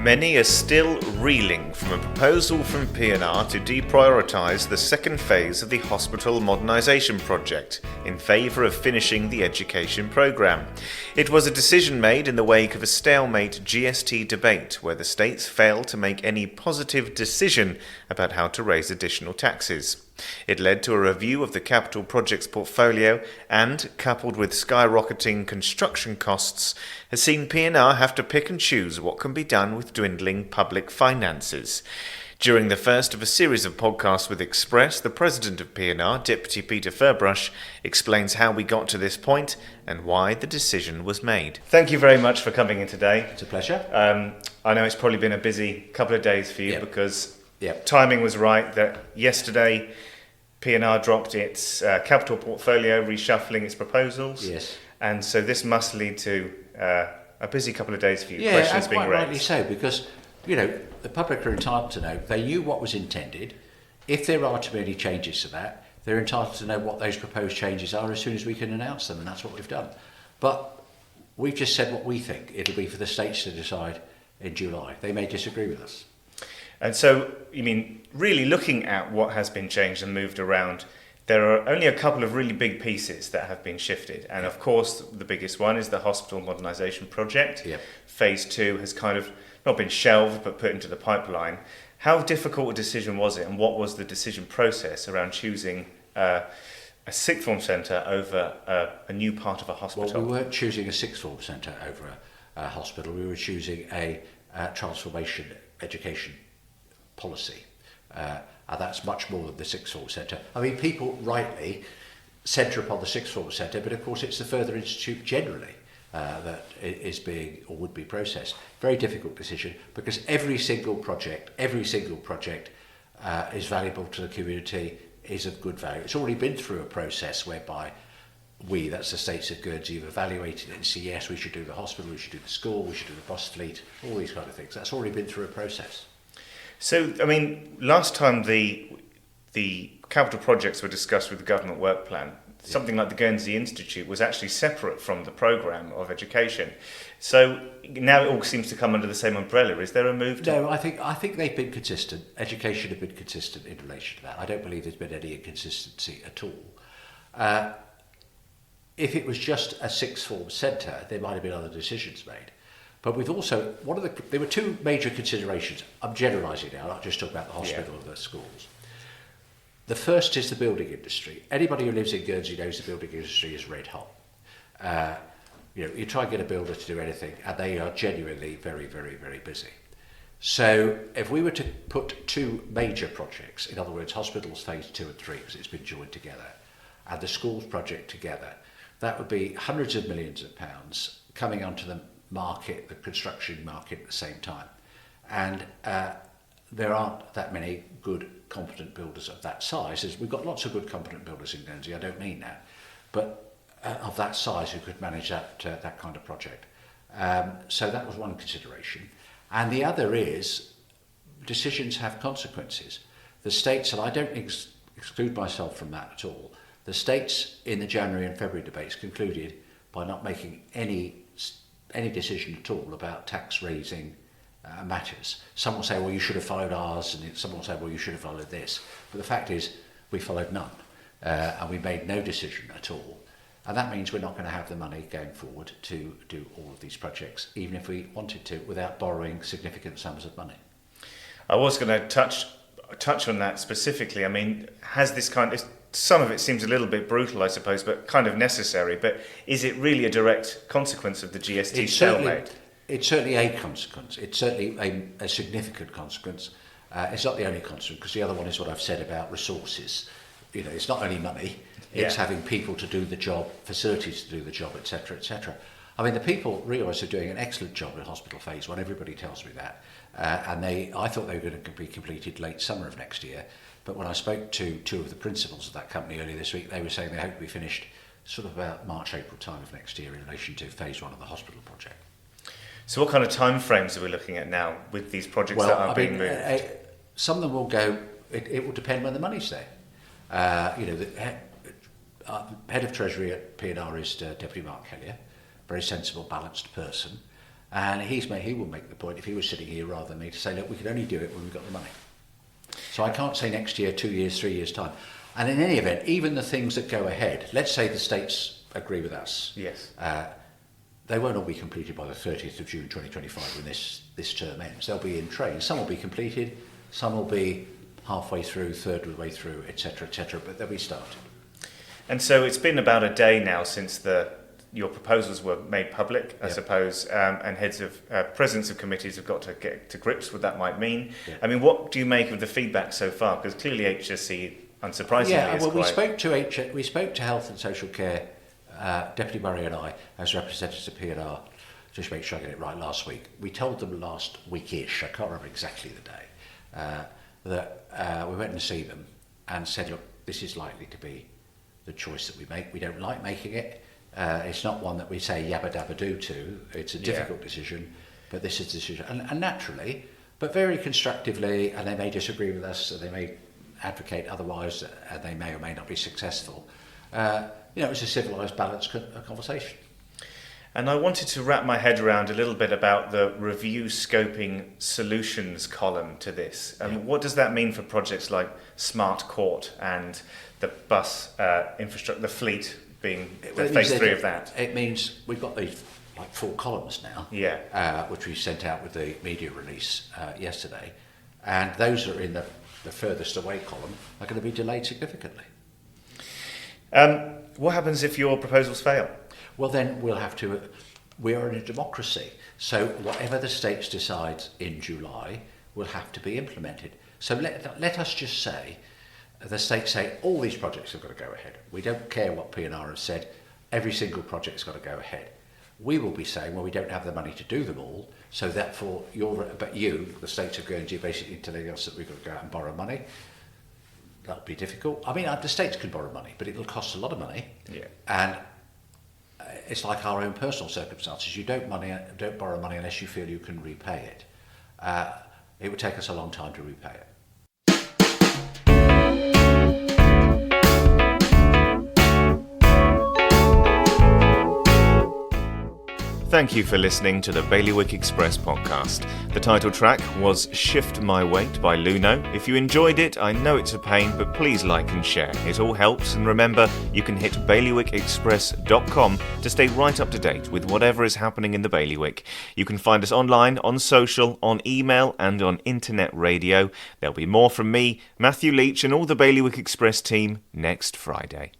Many are still reeling from a proposal from P&R to deprioritise the second phase of the hospital modernisation project in favour of finishing the education programme. It was a decision made in the wake of a stalemate GST debate where the states failed to make any positive decision about how to raise additional taxes. It led to a review of the capital projects portfolio and, coupled with skyrocketing construction costs, has seen P&R have to pick and choose what can be done with dwindling public finances. During the first of a series of podcasts with Express, the president of P&R, Deputy Peter Furbrash, explains how we got to this point and why the decision was made. Thank you very much for coming in today. It's a pleasure. I know it's probably been a busy couple of days for you because timing was right that yesterday P&R dropped its capital portfolio, reshuffling its proposals. Yes. And so this must lead to a busy couple of days for you. Yeah, Questions and being quite raised. rightly so, because, the public are entitled to know. They knew what was intended. If there are to be any changes to that, they're entitled to know what those proposed changes are as soon as we can announce them, and that's what we've done. But we've just said what we think. It'll be for the states to decide in July. They may disagree with us. And so, really looking at what has been changed and moved around, there are only a couple of really big pieces that have been shifted. And of course, the biggest one is the hospital modernisation project. Yep. Phase 2 has kind of not been shelved, but put into the pipeline. How difficult a decision was it, and what was the decision process around choosing a sixth form centre over a new part of a hospital? Well, we weren't choosing a sixth form centre over a hospital. We were choosing a transformation education policy. And that's much more than the sixth form centre. People rightly centre upon the sixth form centre, but of course it's the further institute generally that is being or would be processed. Very difficult decision, because every single project is valuable to the community, is of good value. It's already been through a process whereby that's the States of Guernsey, have evaluated it and say, yes, we should do the hospital, we should do the school, we should do the bus fleet, all these kind of things. That's already been through a process. So, last time the capital projects were discussed with the government work plan, something like the Guernsey Institute was actually separate from the programme of education. So now it all seems to come under the same umbrella. Is there a move to... No, I think they've been consistent. Education have been consistent in relation to that. I don't believe there's been any inconsistency at all. If it was just a sixth form centre, there might have been other decisions made. But we've also, there were two major considerations. I'm generalising now, not just talking about the hospital or the schools. The first is the building industry. Anybody who lives in Guernsey knows the building industry is red hot. You try and get a builder to do anything, and they are genuinely very, very, very busy. So if we were to put two major projects, in other words, hospitals phase 2 and 3, because it's been joined together, and the schools project together, that would be hundreds of millions of pounds coming onto the market, the construction market at the same time. And there aren't that many good, competent builders of that size. We've got lots of good, competent builders in Guernsey, I don't mean that, but of that size who could manage that kind of project. So that was one consideration. And the other is, decisions have consequences. The states, and I don't exclude myself from that at all, the states in the January and February debates concluded by not making any decision at all about tax raising matters. Some will say, well, you should have followed ours, and some will say, well, you should have followed this. But the fact is, we followed none, and we made no decision at all. And that means we're not going to have the money going forward to do all of these projects, even if we wanted to, without borrowing significant sums of money. I was going to touch on that specifically. Has this some of it seems a little bit brutal, I suppose, but kind of necessary. But is it really a direct consequence of the GST stalemate? It's certainly a consequence. It's certainly a significant consequence. It's not the only consequence, because the other one is what I've said about resources. It's not only money, it's having people to do the job, facilities to do the job, etc., etc. The people realise they're doing an excellent job in hospital phase 1. Everybody tells me that. I thought they were going to be completed late summer of next year. But when I spoke to two of the principals of that company earlier this week, they were saying they hope to be finished sort of about March, April time of next year in relation to phase 1 of the hospital project. So what kind of time frames are we looking at now with these projects that are being moved? Some of them will go, it will depend when the money's there. The head of Treasury at P&R is Deputy Mark Hellier, very sensible, balanced person. And he will make the point, if he was sitting here rather than me, to say, look, we can only do it when we've got the money. So I can't say next year, 2 years, 3 years' time. And in any event, even the things that go ahead, let's say the states agree with us. Yes. They won't all be completed by the 30th of June 2025 when this term ends. They'll be in train. Some will be completed, some will be halfway through, third of the way through, etc., but they'll be started. And so it's been about a day now since your proposals were made public, I suppose, and heads of presidents of committees have got to get to grips with what that might mean. Yeah. I mean, what do you make of the feedback so far? Because clearly HSE, unsurprisingly, is we quite... we spoke to Health and Social Care, Deputy Murray and I, as representatives of P&R, just to make sure I get it right, last week. We told them last week-ish, I can't remember exactly the day, that we went and see them and said, look, this is likely to be the choice that we make. We don't like making it. It's not one that we say yabba dabba do to. It's a difficult decision, but this is the decision. And naturally, but very constructively, and they may disagree with us, and they may advocate otherwise, and they may or may not be successful. It's a civilised, balanced conversation. And I wanted to wrap my head around a little bit about the review scoping solutions column to this. What does that mean for projects like Smart Court and the bus infrastructure, the fleet being phase 3 of that? It means we've got these like 4 columns now, which we sent out with the media release yesterday, and those that are in the furthest away column are going to be delayed significantly. What happens if your proposals fail? Well, then we'll have to. We are in a democracy, so whatever the states decide in July will have to be implemented. So let us just say, the states say all these projects have got to go ahead. We don't care what P&R has said. Every single project's got to go ahead. We will be saying, well, we don't have the money to do them all, so therefore the states of Guernsey, basically telling us that we've got to go out and borrow money. That'll be difficult. I mean, the states can borrow money, but it'll cost a lot of money. Yeah. And it's like our own personal circumstances. You don't borrow money unless you feel you can repay it. It would take us a long time to repay it. Thank you for listening to the Bailiwick Express podcast. The title track was Shift My Weight by Luno. If you enjoyed it, I know it's a pain, but please like and share. It all helps, and remember, you can hit bailiwickexpress.com to stay right up to date with whatever is happening in the Bailiwick. You can find us online, on social, on email, and on internet radio. There'll be more from me, Matthew Leach, and all the Bailiwick Express team next Friday.